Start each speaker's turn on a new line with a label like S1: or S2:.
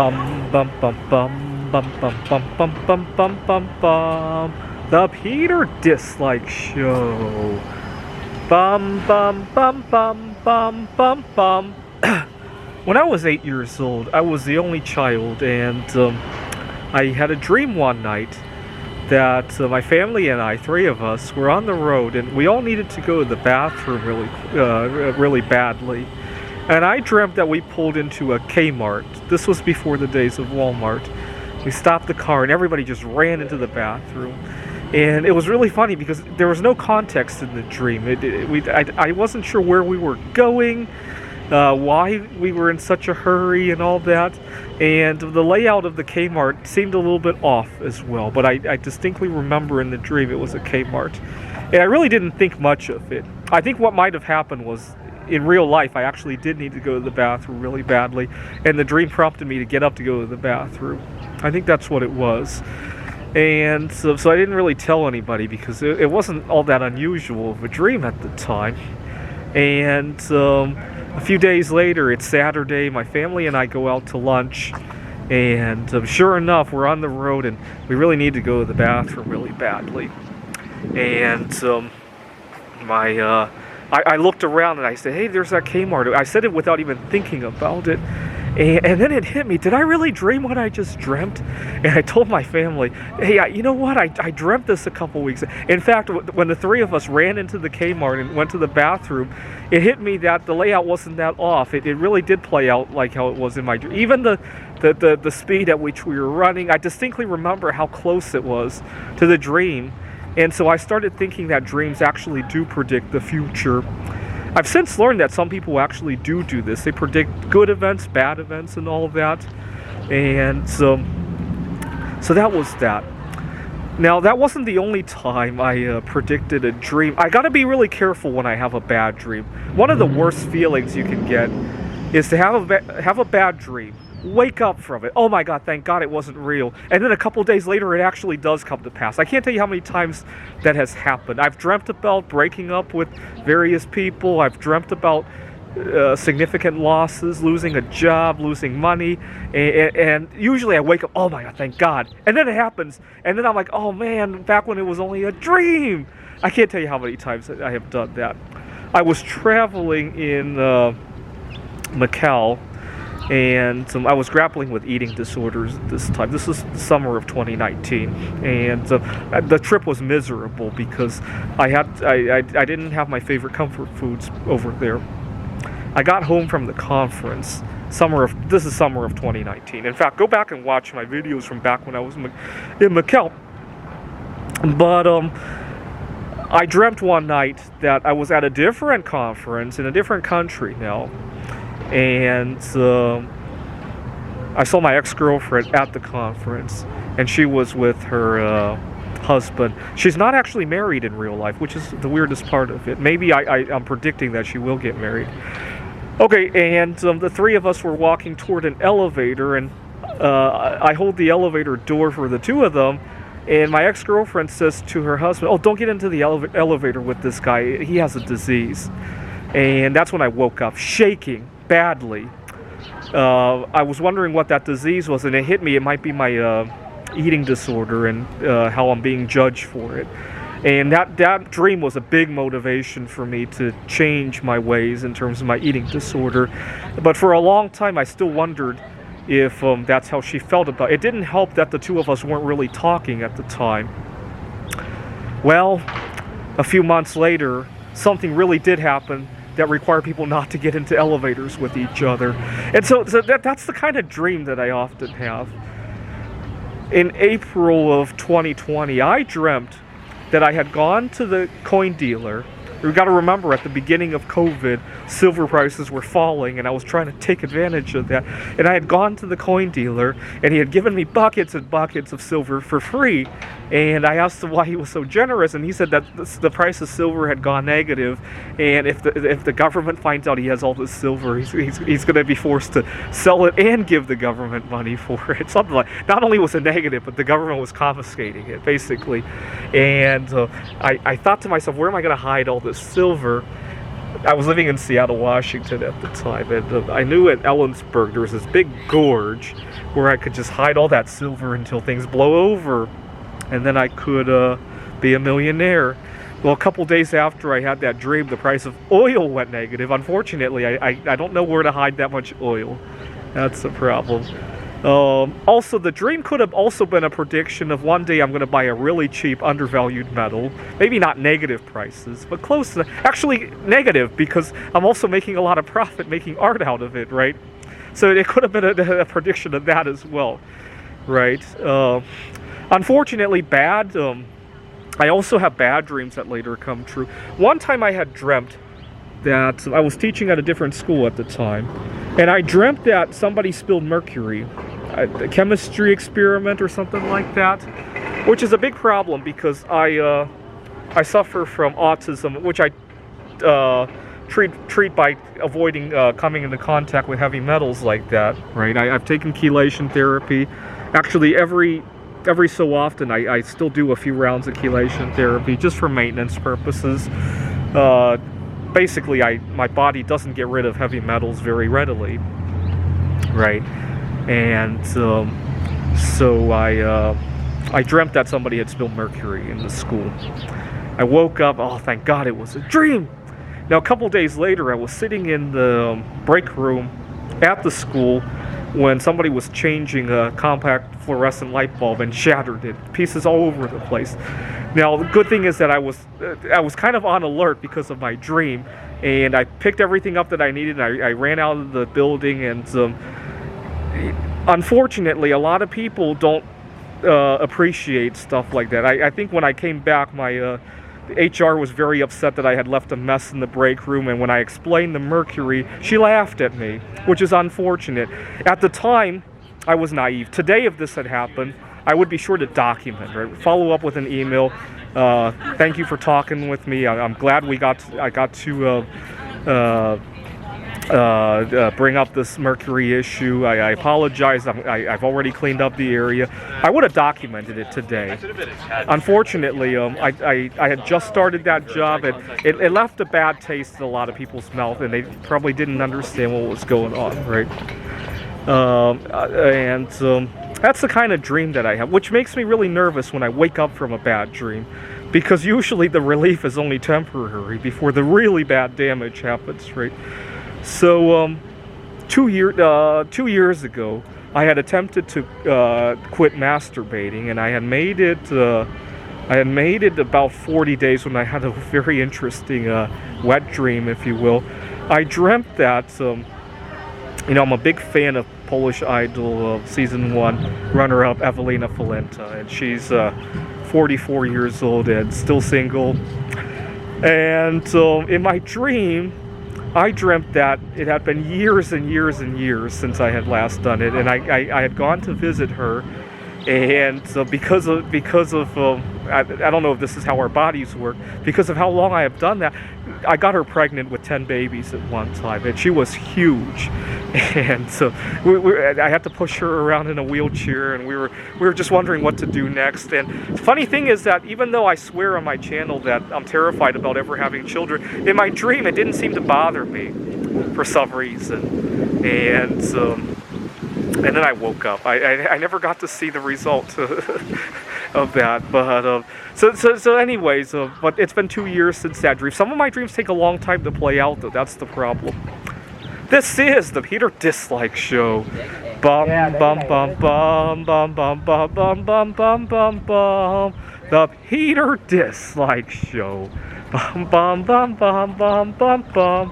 S1: Bum bum bum bum bum bum bum bum bum bum bum bum. The Peter Dislike Show. Bum bum bum bum bum bum bum. When I was 8 years old, I was the only child, and I had a dream one night that my family and I, three of us, were on the road, and we all needed to go to the bathroom really badly. And I dreamt that we pulled into a Kmart. This was before the days of Walmart. We stopped the car, and everybody just ran into the bathroom. And it was really funny because there was no context in the dream. I wasn't sure where we were going, why we were in such a hurry and all that. And the layout of the Kmart seemed a little bit off as well. But I distinctly remember in the dream it was a Kmart. And I really didn't think much of it. I think what might have happened was, in real life, I actually did need to go to the bathroom really badly. And the dream prompted me to get up to go to the bathroom. I think that's what it was. And so I didn't really tell anybody because it wasn't all that unusual of a dream at the time. And a few days later, it's Saturday, my family and I go out to lunch, and sure enough, we're on the road and we really need to go to the bathroom really badly. And I looked around and I said, hey, there's that Kmart. I said it without even thinking about it. And then it hit me. Did I really dream what I just dreamt? And I told my family, hey, you know what? I dreamt this a couple weeks. In fact, when the three of us ran into the Kmart and went to the bathroom, it hit me that the layout wasn't that off. It really did play out like how it was in my dream. Even the speed at which we were running, I distinctly remember how close it was to the dream. And so I started thinking that dreams actually do predict the future. I've since learned that some people actually do this. They predict good events, bad events, and all of that. And so that was that. Now, that wasn't the only time I predicted a dream. I gotta be really careful when I have a bad dream. One of the worst feelings you can get is to have a bad dream. Wake up from it. Oh my God, thank God it wasn't real. And then a couple days later, it actually does come to pass. I can't tell you how many times that has happened. I've dreamt about breaking up with various people. I've dreamt about significant losses, losing a job, losing money. And usually I wake up, oh my God, thank God. And then it happens. And then I'm like, oh man, back when it was only a dream. I can't tell you how many times I have done that. I was traveling in Macau, and I was grappling with eating disorders at this time. This was the summer of 2019, and the trip was miserable because I didn't have my favorite comfort foods over there. I got home from the conference. This is summer of 2019. In fact, go back and watch my videos from back when I was in Macau. But I dreamt one night that I was at a different conference in a different country now. And I saw my ex-girlfriend at the conference, and she was with her husband. She's not actually married in real life, which is the weirdest part of it. Maybe I'm predicting that she will get married. Okay, and the three of us were walking toward an elevator, and I hold the elevator door for the two of them, and my ex-girlfriend says to her husband, oh, don't get into the elevator with this guy. He has a disease. And that's when I woke up, shaking badly. I was wondering what that disease was, and it hit me. It might be my eating disorder and how I'm being judged for it. And that dream was a big motivation for me to change my ways in terms of my eating disorder. But for a long time, I still wondered if that's how she felt about it. It didn't help that the two of us weren't really talking at the time. Well, a few months later, something really did happen that require people not to get into elevators with each other. And so that's the kind of dream that I often have. In April of 2020, I dreamt that I had gone to the coin dealer. You've got to remember, at the beginning of COVID, silver prices were falling, and I was trying to take advantage of that. And I had gone to the coin dealer, and he had given me buckets and buckets of silver for free. And I asked him why he was so generous, and he said that the price of silver had gone negative, and if the government finds out he has all this silver, he's going to be forced to sell it and give the government money for it. Something like, not only was it negative, but the government was confiscating it, basically. And I thought to myself, where am I going to hide all this silver? I was living in Seattle, Washington at the time, and I knew at Ellensburg there was this big gorge where I could just hide all that silver until things blow over, and then I could be a millionaire. Well, a couple days after I had that dream, the price of oil went negative. Unfortunately, I don't know where to hide that much oil. That's the problem. Also, the dream could have also been a prediction of one day I'm going to buy a really cheap, undervalued metal. Maybe not negative prices, but close to that. Actually, negative, because I'm also making a lot of profit making art out of it, right? So it could have been a prediction of that as well, right? Unfortunately, bad. I also have bad dreams that later come true. One time I had dreamt that I was teaching at a different school at the time, and I dreamt that somebody spilled mercury, a chemistry experiment or something like that, which is a big problem because I suffer from autism, which I treat by avoiding coming into contact with heavy metals like that, right? I've taken chelation therapy. Actually, every so often I still do a few rounds of chelation therapy just for maintenance purposes. Basically, my body doesn't get rid of heavy metals very readily, right? And so I dreamt that somebody had spilled mercury in the school. I woke up, oh thank God it was a dream. Now a couple days later I was sitting in the break room at the school when somebody was changing a compact fluorescent light bulb and shattered it, pieces all over the place. Now the good thing is that I was kind of on alert because of my dream, and I picked everything up that I needed, and I ran out of the building, and unfortunately a lot of people don't appreciate stuff like that. I think when I came back, my HR was very upset that I had left a mess in the break room, and when I explained the mercury, she laughed at me, which is unfortunate. At the time, I was naive. Today, if this had happened, I would be sure to document, right? Follow up with an email. Thank you for talking with me. I'm glad I got to bring up this mercury issue. I apologize. I've already cleaned up the area. I would have documented it today. Unfortunately, I had just started that job, and it left a bad taste in a lot of people's mouth, and they probably didn't understand what was going on, right? That's the kind of dream that I have, which makes me really nervous when I wake up from a bad dream, because usually the relief is only temporary before the really bad damage happens, right? So, 2 years ago, I had attempted to quit masturbating, and I had made it about 40 days when I had a very interesting wet dream, if you will. I dreamt that, I'm a big fan of Polish Idol season 1 runner-up Ewelina Falenta, and she's 44 years old and still single. And in my dream, I dreamt that it had been years and years and years since I had last done it, and I had gone to visit her, and so because of I don't know if this is how our bodies work, because of how long I have done that, I got her pregnant with 10 babies at one time, and she was huge, and so I had to push her around in a wheelchair, and we were just wondering what to do next. And the funny thing is that even though I swear on my channel that I'm terrified about ever having children, in my dream it didn't seem to bother me for some reason, and then I woke up. I never got to see the result of that, but so anyways, but it's been 2 years since that dream. Some of my dreams take a long time to play out, though. That's the problem. This is the Peter Dislike Show. Bum bum bum bum bum bum bum bum bum bum bum bum. The Peter Dislike Show. Bum bum bum bum bum bum bum.